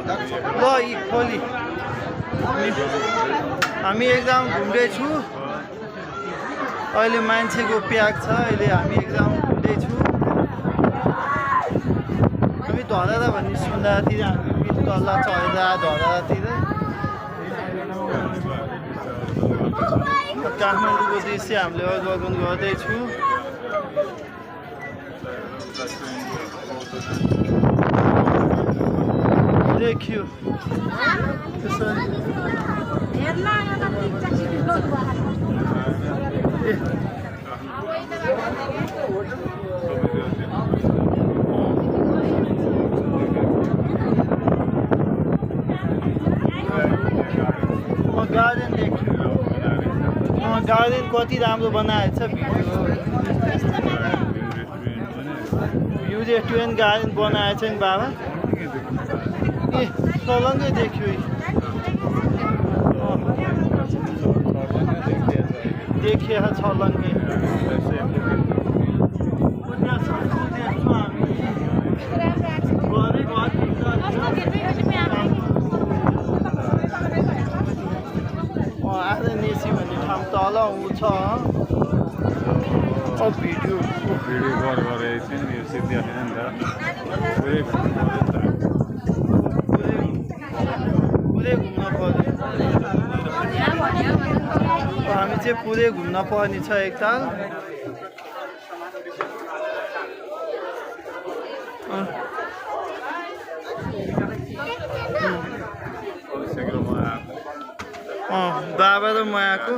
ल यी खोली हामी एक्जाम घुम्दैछु अहिले मान्छेको प्याक छ अहिले हामी एक्जाम घुम्दैछु हामी धरारा भन्ने सुन्दातिर हामी तल चढेर धरारातिर काठमाडौँको दृश्य हामीले अवलोकन गर्दैछु देखियो गार्डन देखियो गार्डन कति राम्रो बनाएको छ भ्यू रेस्टुरेन्ट गार्डन बनाएको छ नि बाबा ए सलङ्गै देखियो देखिए छलङ्गे आज नेसी भन्ने ठाउँ तल छ भिडियो पुरै घुम्न पर्यो हामी चाहिँ पुरै घुम्न पर्ने छ एकताल बाबा र म आएको